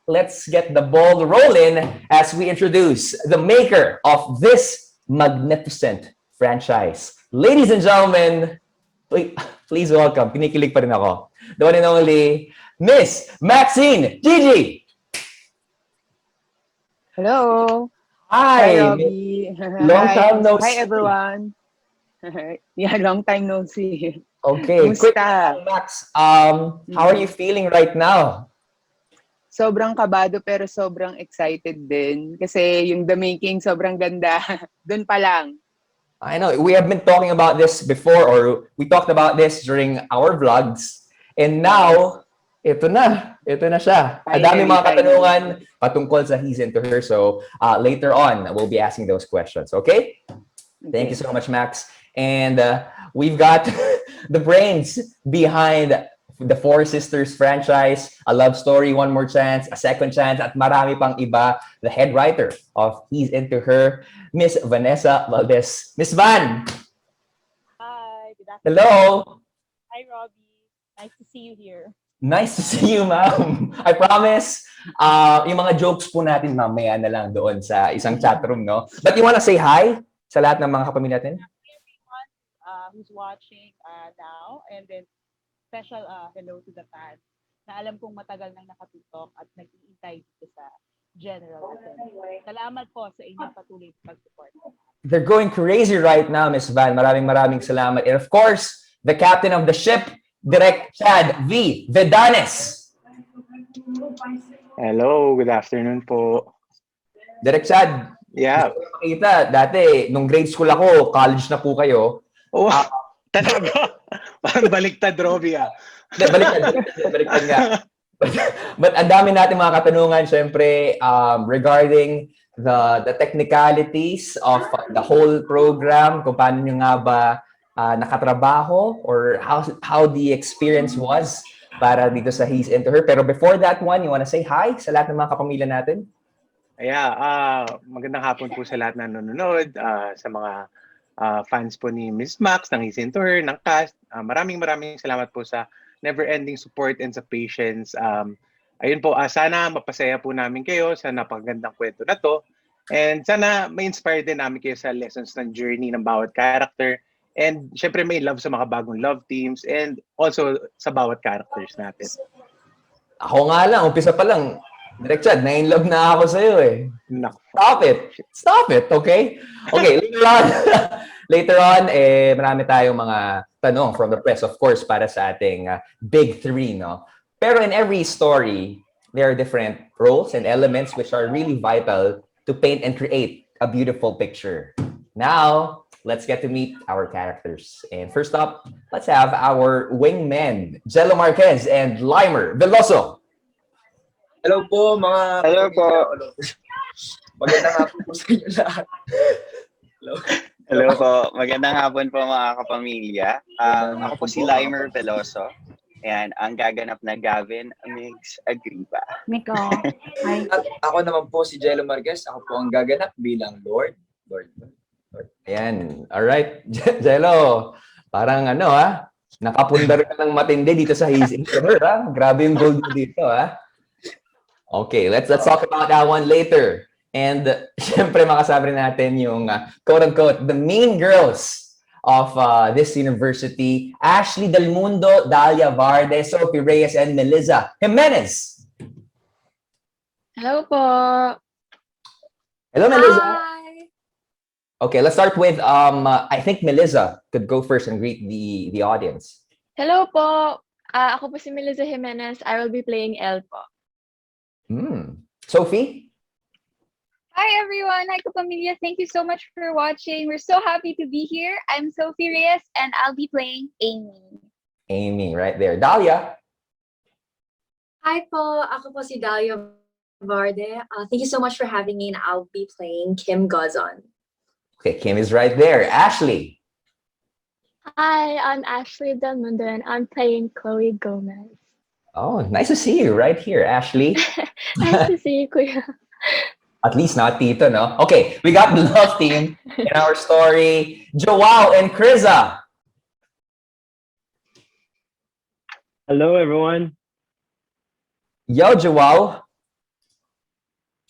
let's get the ball rolling as we introduce the maker of this magnificent franchise. Ladies and gentlemen, please welcome, kinikilig pa rin ako, the one and only Miss Maxine Gigi. Hello. Hi. Hi, Robbie. Long time no Hi, see. everyone. Yeah, long time no see. Okay, quick Kumusta? Max. How are you feeling right now? Sobrang kabado pero sobrang excited din. Kasi yung The Making sobrang ganda. Doon pa lang. I know we have been talking about this before, or we talked about this during our vlogs, and now ito na siya. Ang dami mga katanungan patungkol sa He's Into Her. So later on, we'll be asking those questions. Okay? Thank you so much, Max. And we've got the brains behind the Four Sisters franchise, A Love Story, One More Chance, A Second Chance, at marami pang iba. The head writer of He's Into Her, Miss Vanessa Valdez. Miss Van! Hi, good afternoon. Hello! Hi, Robbie. Nice to see you here. Nice to see you, ma'am. I promise, yung mga jokes po natin mamaya na lang doon sa isang chatroom, no? But you wanna say hi sa lahat ng mga kapamilya natin? Everyone who's watching now, and then special hello to the fans na alam kong matagal nang nakatutok at nag-iintay dito sa General Assembly. Salamat po sa inyong patuloy na pag-support. They're going crazy right now, Miss Van. Maraming salamat. And of course, the captain of the ship, Direk Chad V. Vedanes. Hello, good afternoon po. Direk Chad, Yeah. makita, dati, nung grade school ako, college na po kayo. Oh, talaga? Parang baliktad, Robbie, ah. Baliktad nga. But ang dami natin mga katanungan, syempre, regarding the technicalities of the whole program, kung paano nyo nga ba nakatrabaho, or how the experience was para dito sa He's Into Her. Pero before that one, you wanna say hi sa lahat ng mga kapamilya natin? Yeah, magandang hapon po sa lahat na nanonood, sa mga fans po ni Miss Max, ng He's Into Her, ng cast. Maraming salamat po sa never-ending support and sa patience. Ayun po, sana mapasaya po namin kayo sa napakagandang kwento na to. And sana ma-inspire din namin kayo sa lessons ng journey ng bawat character. And syempre may love sa mga bagong love teams and also sa bawat characters natin. Ako nga lang, umpisa pa lang, Direk Chad, na-in-love na ako sa'yo eh. Naku. Stop it, okay? Okay, later on, marami tayong mga tanong from the press, of course, para sa ating big three, no? Pero in every story, there are different roles and elements which are really vital to paint and create a beautiful picture. Now, let's get to meet our characters. And first up, let's have our wingmen, Jello Marquez and Limer Veloso. Hello po mga... Hello po. Magandang hapon po sa inyo lahat. Hello po. Magandang hapon po mga kapamilya. Ako po si Limer Veloso. Ayan, ang gaganap na Gavin Migs Agriba. Miko. Hi. At ako naman po si Jello Marquez. Ako po ang gaganap bilang Lord. Ayan. Alright. Jello, parang nakapundar ka ng matindi dito sa He's Into Her, ha? Grabe yung gold mo dito, ha? Okay, let's talk about that one later. And syempre makasama rin natin yung quote-unquote the mean girls of this university, Ashley Del Mundo, Dalia Varde, Sophie Reyes, and Melissa Jimenez. Hello po. Hello, Melissa. Hi. Okay, let's start with I think Melissa could go first and greet the audience. Hello po. Ako po si Melissa Jimenez. I will be playing Elle po. Sophie? Hi everyone, hi kapamilya. Thank you so much for watching. We're so happy to be here. I'm Sophie Reyes and I'll be playing Amy. Amy, right there. Dahlia? Hi po, ako po si Dalia Varde. Thank you so much for having me and I'll be playing Kim Gozon. Okay, Kim is right there. Ashley? Hi, I'm Ashley Del Mundo and I'm playing Chloe Gomez. Oh, nice to see you right here, Ashley. Nice to see you, Kuya. At least not Tito, no? Okay, we got the love team in our story. Joao and Kriza. Hello, everyone. Yo, Joao.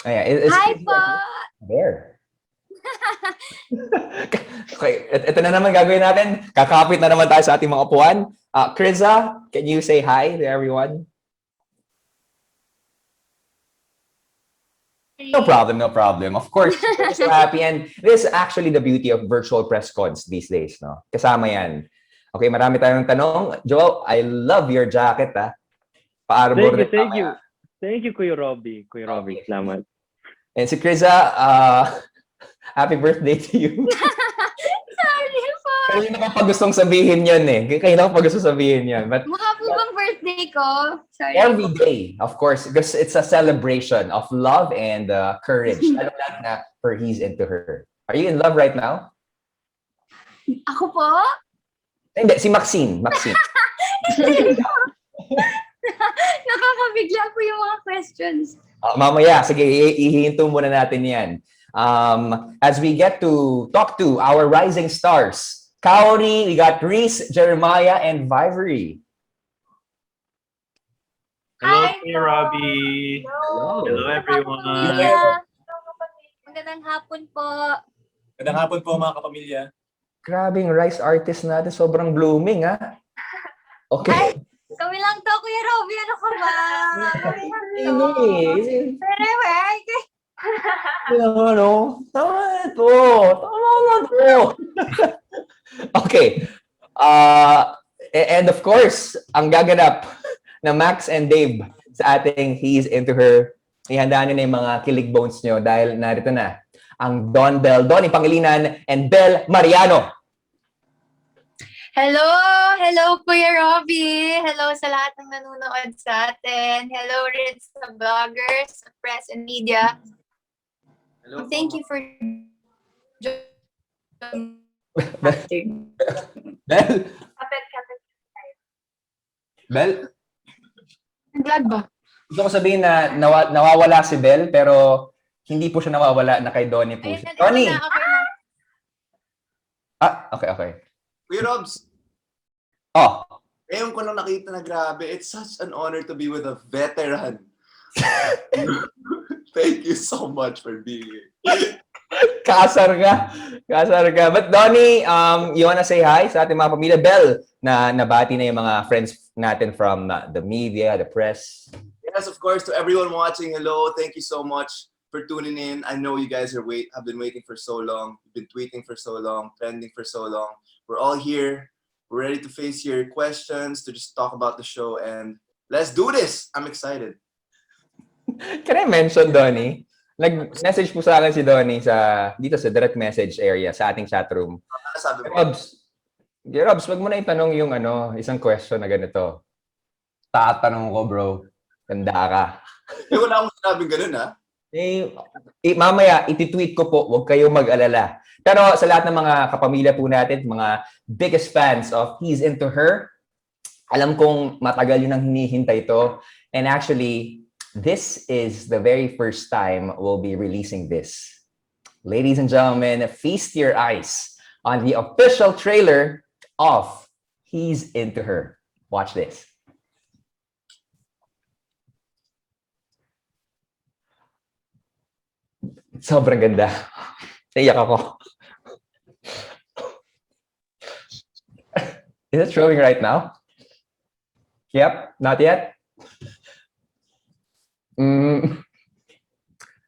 Ayan, Hi po! there. Okay, ito na naman gagawin natin. Kakapit na naman tayo sa ating mga upuan. Kriza, can you say hi to everyone? No problem, no problem. Of course, we're so happy. And this is actually the beauty of virtual press cons these days, no? Kasama yan. Okay, marami tayong tanong. Joel, I love your jacket, ha? Paarbor Thank you. Thank you, Kuya Robbie. Kuya Robbie, salamat. And si Kriza, happy birthday to you. Sorry po! Kanina ko pa gustong sabihin yan eh. Kanina ko pa gusto sabihin yan. But Mukha po bang birthday ko? Sorry. every day, of course, because it's a celebration of love and courage. Lalo na for he's into her. Are you in love right now? Ako po? Hindi, si Maxine. Maxine. Nakakabigla po yung mga questions. Mamaya, sige, ihihinto muna natin yan. As we get to talk to our rising stars, Kaori, we got Reese, Jeremiah, and Vivery. Hello, Hi, Kuya Robbie. Hello, everyone. Magandang hapon po. Magandang hapon po mga kapamilya. Grabing rice artist natin, sobrang blooming, ha? Okay. Kami lang to, Kuya Robbie. Ano ka ba? Hindi. Pero, Ano? Tama na ito. Tama na ito. Okay. And of course, ang gaganap na Max and Dave sa ating He's Into Her. Ihanda nyo na yung mga kilig bones nyo dahil narito na ang Donny Pangilinan and Belle Mariano. Hello! Hello, Kuya Robbie! Hello sa lahat ng nanonood sa atin. Hello rin sa vloggers, sa press and media. Hello. Thank you for Belle? Belle? Vlog ba? Gusto ko sabihin na nawawala si Belle pero hindi po siya nawawala na kay Donny po siya. Donny! Okay na. Okay. Kuya Robs, Oh, ngayon ko lang nakita na grabe. It's such an honor to be with a veteran. Thank you so much for being here. Kasar ka. But Donny, you wanna say hi sa ating mga pamilya? Belle, na nabati na yung mga friends natin from the media, the press. Yes, of course, to everyone watching, hello. Thank you so much for tuning in. I know you guys have been waiting for so long. You've been tweeting for so long, trending for so long. We're all here. We're ready to face your questions, to just talk about the show, and let's do this. I'm excited. Can I mention, Donny? Nag-message po sa akin si Donny dito sa direct message area sa ating chat room. Ano sabi mo? Robs, wag mo na itanong yung isang question na ganito. Tatanong ko, bro. Ganda ka. Wala akong sinabing ganun, ha? Mamaya, iti-tweet ko po, huwag kayong mag-alala. Pero sa lahat ng mga kapamilya po natin, mga biggest fans of He's Into Her, alam kong matagal yun ang hinihintay ito. And actually, this is the very first time we'll be releasing this. Ladies and gentlemen, feast your eyes on the official trailer of He's Into Her. Watch this. Sobrang ganda. Naiyak ako. Is it showing right now? Yep, not yet.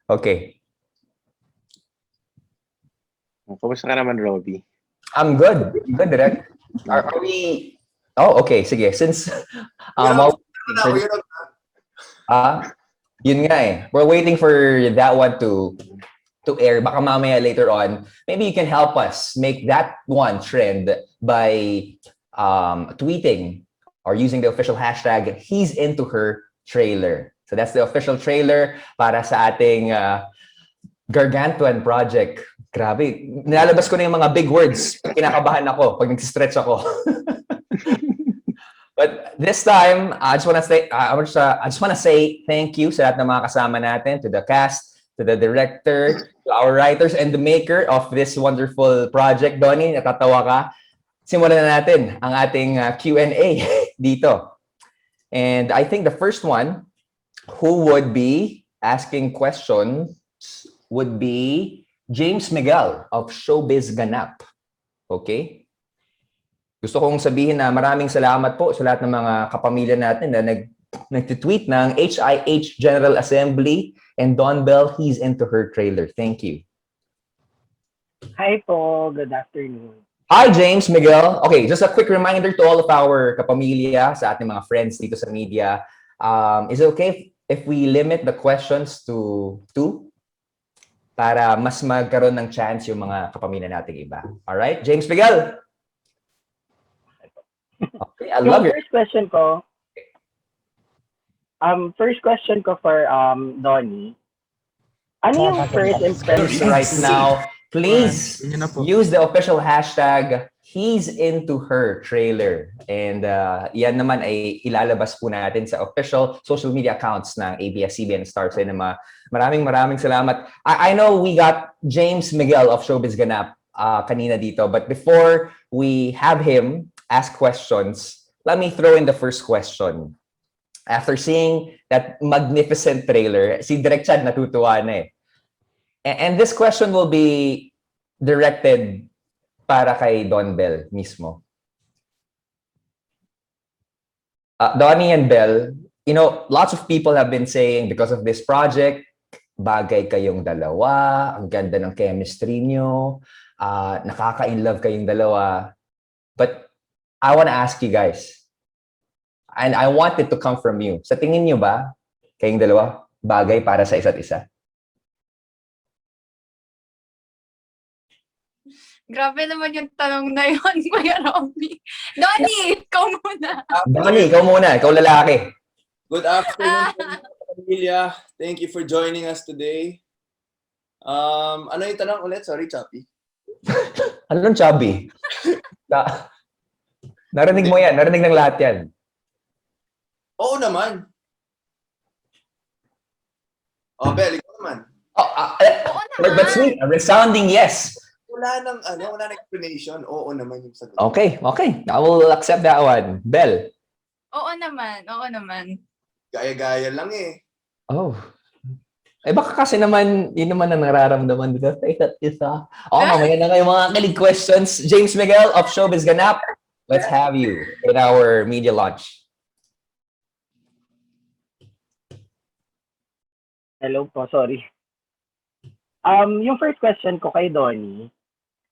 Okay. Kamusta ka naman, Robbie? I'm good. Good, Direk. Are we... Oh, okay. Sige. Since... yun nga eh. We're waiting for that one to air. Baka mamaya later on, maybe you can help us make that one trend by tweeting or using the official hashtag He's Into Her trailer. So that's the official trailer para sa ating gargantuan project. Grabe. Nilalabas ko na yung mga big words. Kinakabahan ako pag nag-stretch ako. But this time, I just want to say thank you sa lahat ng mga kasama natin, to the cast, to the director, to our writers, and the maker of this wonderful project. Donny, natatawa ka. Simulan na natin ang ating Q&A dito. And I think the first one, who would be asking question would be James Miguel of Showbiz Ganap. Okay? Gusto kong sabihin na maraming salamat po sa lahat ng mga kapamilya natin na nag-tweet ng HIH General Assembly and Don Belle, he's into her trailer. Thank you. Hi po, good afternoon. Hi, James Miguel. Okay, just a quick reminder to all of our kapamilya, sa ating mga friends dito sa media. Is it okay if we limit the questions to 2? Para mas magkaroon ng chance yung mga kapamilya nating iba. Alright, James Miguel? Okay, I love Yung your... first question ko for Donny. Ano yung first impression right now? Please use the official hashtag he's into her trailer. And yan naman ay ilalabas po natin sa official social media accounts ng ABS-CBN Star Cinema. Maraming salamat. I know we got James Miguel of Showbiz Ganap kanina dito, but before we have him ask questions, let me throw in the first question. After seeing that magnificent trailer, si Direk Chad natutuwa na eh. And this question will be directed para kay Don Belle mismo. Donny and Belle, you know, lots of people have been saying because of this project, bagay kayong dalawa, ang ganda ng chemistry nyo, nakaka-inlove kayong dalawa. But I want to ask you guys, and I want it to come from you. Sa tingin nyo ba, kayong dalawa, bagay para sa isa't isa? Grabe naman yung tanong na yun, Kuya Robby. Donny, ikaw muna. Donny, ikaw muna. Ikaw lalaki. Good afternoon, pamilya. Thank you for joining us today. Ano yung tanong ulit? Sorry, Chappy. Anong chubby? Narinig mo yan. Narinig ng lahat yan. Oo naman. Oh, Belle, ikaw naman. But sweet, a resounding yes. Wala nang explanation. Oo naman yung sagot. Okay. I will accept that one. Belle. Oo naman. Gaya-gaya lang eh. Oh. Eh baka kasi naman, yun naman ang nararamdaman dito sa isa't isa. Mamaya na kayo mga kilig questions. James Miguel of Showbiz Ganap, let's have you in our media launch. Hello po, sorry. Yung first question ko kay Donny,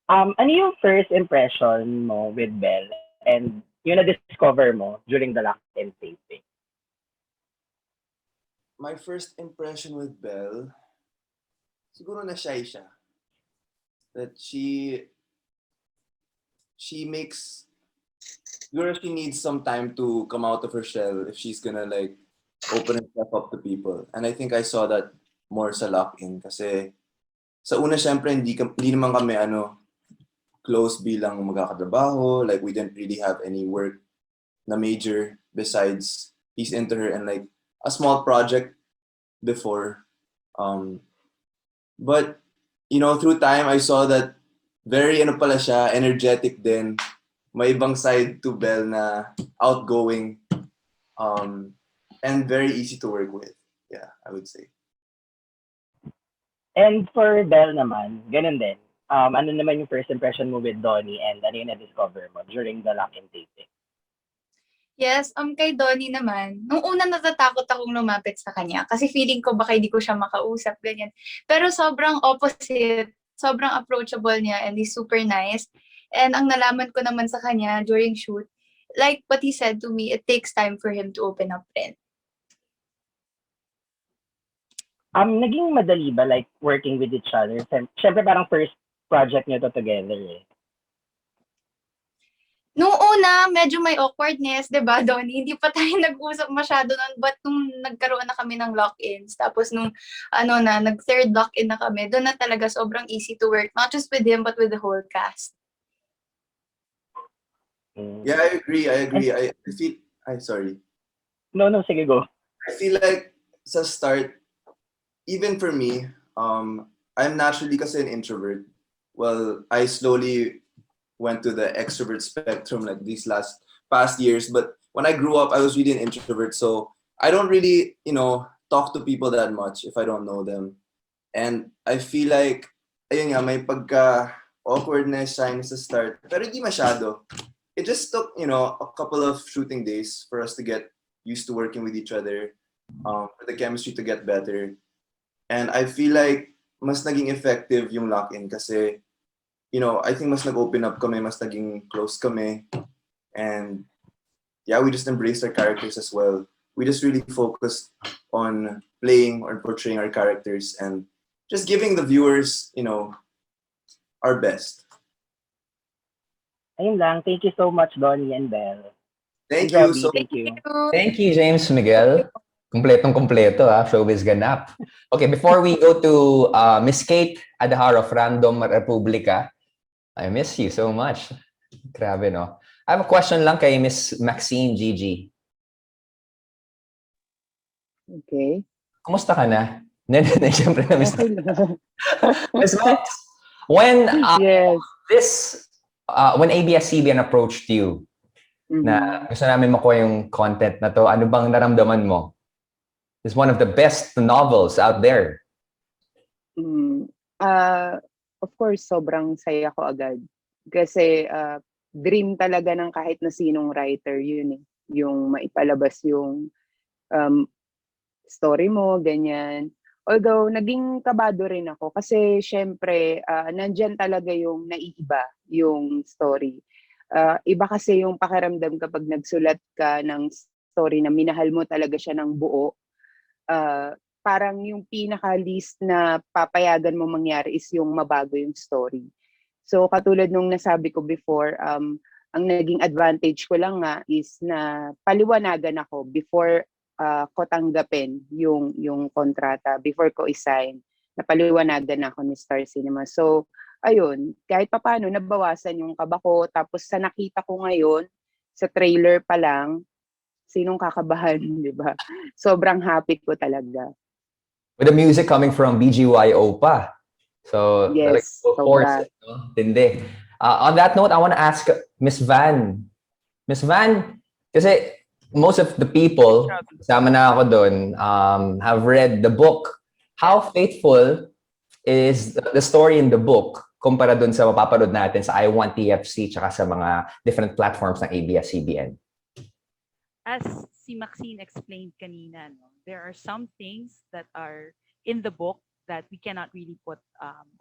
ano yung first impression mo with Belle and yung na-discover mo during the lock-in taping? My first impression with Belle, siguro na shy siya. That she needs some time to come out of her shell if she's gonna like open herself up to people. And I think I saw that more sa lock-in kasi sa una syempre hindi naman kami close bilang magkakatrabaho. Like we didn't really have any work na major besides He's Into Her and like a small project before. But you know, through time I saw that very pala siya, energetic din. May ibang side to Belle na outgoing and very easy to work with. Yeah, I would say. And for Belle naman, ganun din. Ano naman yung first impression mo with Donny and ano yung na-discover mo during the lock-in taping? Yes, kay Donny naman, nung una natatakot akong lumapit sa kanya kasi feeling ko baka hindi ko siya makausap, ganyan. Pero sobrang opposite, sobrang approachable niya and he's super nice. And ang nalaman ko naman sa kanya during shoot, like what he said to me, it takes time for him to open up rin. Naging madali ba like working with each other? Siyempre parang first project niyo to together eh. Nung una, medyo may awkwardness, 'di ba, Donny? Hindi pa tayo nag-usap masyado noon, but nung nagkaroon na kami ng lock-ins, tapos nung nag-third lock-in na kami, doon na talaga sobrang easy to work, not just with him but with the whole cast. Yeah, I agree. I feel sorry. No, sige, go. I feel like sa start, even for me, I'm naturally kasi an introvert. Well, I slowly went to the extrovert spectrum like these past years. But when I grew up, I was really an introvert. So I don't really, talk to people that much if I don't know them. And I feel like, ayun nga, may pagka-awkwardness, shyness sa start, pero hindi masyado. It just took, a couple of shooting days for us to get used to working with each other, for the chemistry to get better. And I feel like mas naging effective yung lock-in kasi, I think mas nag-open up kami, mas naging close kami. And yeah, we just embraced our characters as well. We just really focused on playing or portraying our characters and just giving the viewers, our best. Ayun lang. Thank you so much, Donny and Belle. Thank And you Robbie, so thank you. Thank you, James Miguel. Kompletong-kompleto, showbiz ganap. Okay, before we go to Miss Kate Adahar of Random Republica, I miss you so much. Grabe, no? I have a question lang kay Miss Maxine Gigi. Okay. Kumusta ka na? Siyempre na miss Okay lang. Miss Max, when Yes. when ABS-CBN approached you na gusto namin makuha yung content na to, ano bang naramdaman mo? It's one of the best novels out there. Of course, sobrang saya ko agad. Kasi dream talaga ng kahit na sinong writer yun eh. Yung maipalabas yung story mo, ganyan. Although, naging kabado rin ako kasi syempre, nandyan talaga yung naiiba yung story. Iba kasi yung pakiramdam kapag nagsulat ka ng story na minahal mo talaga siya ng buo. Parang yung pinaka-least na papayagan mo mangyari is yung mabago yung story. So, katulad nung nasabi ko before, ang naging advantage ko lang nga is na paliwanagan ako before ko tanggapin yung kontrata, before ko i-sign, napaliwanagan ako ni Star Cinema. So, ayun, kahit papaano nabawasan yung kaba ko. Tapos sa nakita ko ngayon, sa trailer pa lang, sinong kakabahan, di ba? Sobrang happy ko talaga. With the music coming from BGYO pa. So, Yes, of course, no? Tindi. On that note, I want to ask Miss Van. Miss Van, kasi most of the people, kasama na ako doon, have read the book. How faithful is the story in the book kumpara doon sa mapapanood natin sa I Want TFC tsaka sa mga different platforms ng ABS-CBN? As si Maxine explained kanina, no, there are some things that are in the book that we cannot really put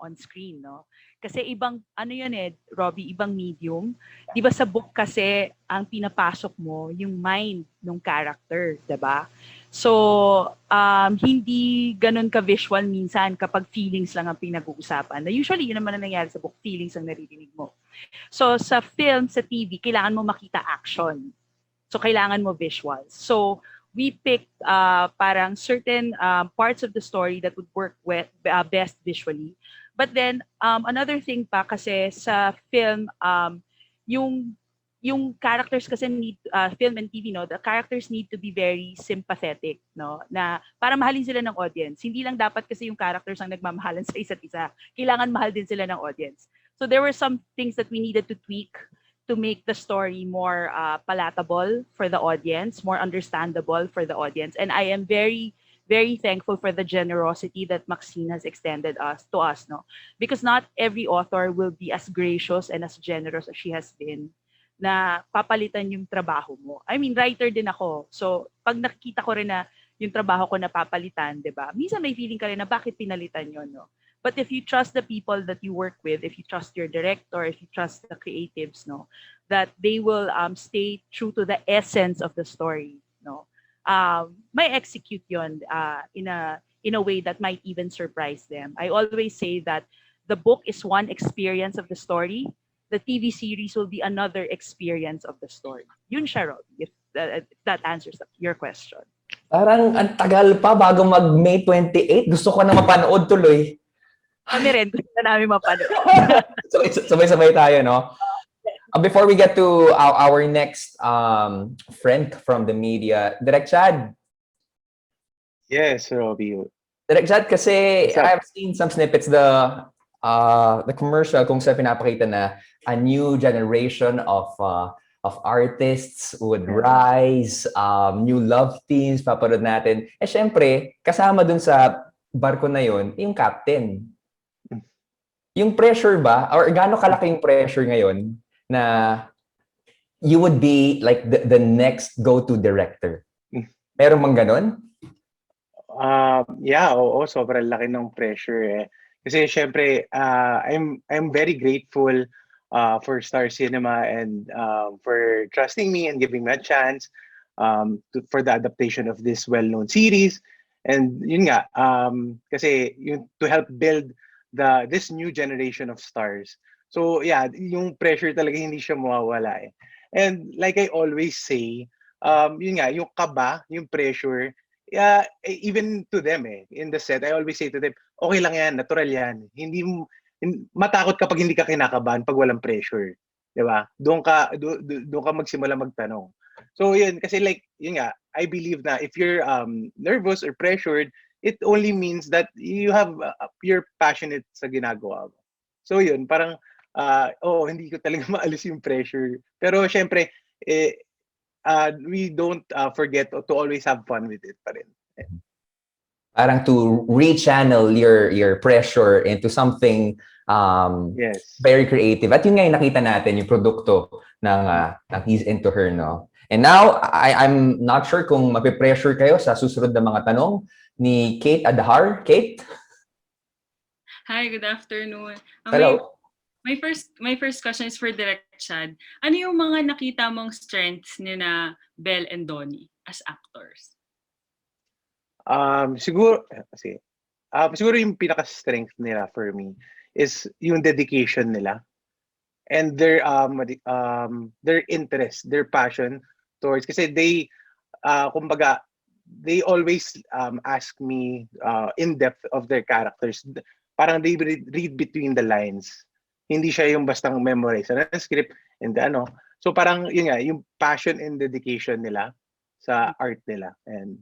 on screen, no? Kasi ibang, ano yun Robbie, ibang medium. Di ba sa book kasi, ang pinapasok mo, yung mind ng character, di ba? So, hindi ganun ka-visual minsan kapag feelings lang ang pinag-uusapan. Na usually, yun naman ang nangyari sa book, feelings ang naririnig mo. So, sa film, sa TV, kailangan mo makita action. So, kailangan mo visuals. So, we picked parang certain parts of the story that would work with best visually. But then, another thing pa kasi sa film, yung characters kasi need, film and TV, no, the characters need to be very sympathetic, no, na para mahalin sila ng audience. Hindi lang dapat kasi yung characters ang nagmamahalan sa isa't isa. Kailangan mahal din sila ng audience. So there were some things that we needed to tweak to make the story more palatable for the audience, more understandable for the audience. And I am very, very thankful for the generosity that Maxine has extended to us, no? Because not every author will be as gracious and as generous as she has been na papalitan yung trabaho mo. I mean, writer din ako. So, pag nakikita ko rin na yung trabaho ko na papalitan, di ba? Minsan may feeling ka rin na bakit pinalitan yun, no? But if you trust the people that you work with, if you trust your director, if you trust the creatives, no, that they will stay true to the essence of the story, no, may execute yon in a way that might even surprise them. I always say that the book is one experience of the story. The TV series will be another experience of the story. Yun siya, Robbie, if that answers your question. Parang ang tagal pa bago mag-May 28. Gusto ko na mapanood tuloy. Kami rin, gusto na namin mapanood. Sabay-sabay tayo, no? Before we get to our next friend from the media, Direk Chad. Yes, Robbie. Direk Chad, kasi I've seen some snippets, the commercial kung saan pinapakita na a new generation of artists would rise, new love teams, papanood natin. Syempre, kasama dun sa barko na yon, yung captain. Yung pressure ba, or gaano kalaki yung pressure ngayon na you would be like the next go-to director? Meron bang ganon? Yeah, oo, sobrang laki ng pressure eh. Kasi syempre, I'm very grateful for Star Cinema and for trusting me and giving me a chance for the adaptation of this well-known series. And yun nga, kasi yung to help build this new generation of stars. So yeah, yung pressure talaga hindi siya mawawala eh. And like I always say, yun nga, yung kaba, yung pressure, yeah, even to them in the set, I always say to them, okay lang yan, natural yan. Matakot kapag hindi ka kinakabahan pag walang pressure. 'Di ba? Doon ka magsimula magtanong. So yun, kasi like, yun nga, I believe na if you're nervous or pressured, it only means that you're passionate sa ginagawa mo. So yun, parang, hindi ko talaga maalis yung pressure. Pero syempre, we don't forget to always have fun with it pa rin. Parang to rechannel your pressure into something Yes. very creative. At yun nga yung nakita natin, yung produkto ng He's Into Her, no? And now, I'm not sure kung mapipressure kayo sa susunod na mga tanong ni Kate Adhar. Kate? Hi, good afternoon. Hello. My first question is for Direct Chad. Ano yung mga nakita mong strengths ni na Belle and Donny as actors? Siguro yung pinaka-strength nila for me is yung dedication nila and their interest, their passion towards, kasi kumbaga, they always ask me in depth of their characters. Parang they read between the lines. Hindi siya yung bastang memorize ng script and So parang yun nga, yung passion and dedication nila sa art nila. And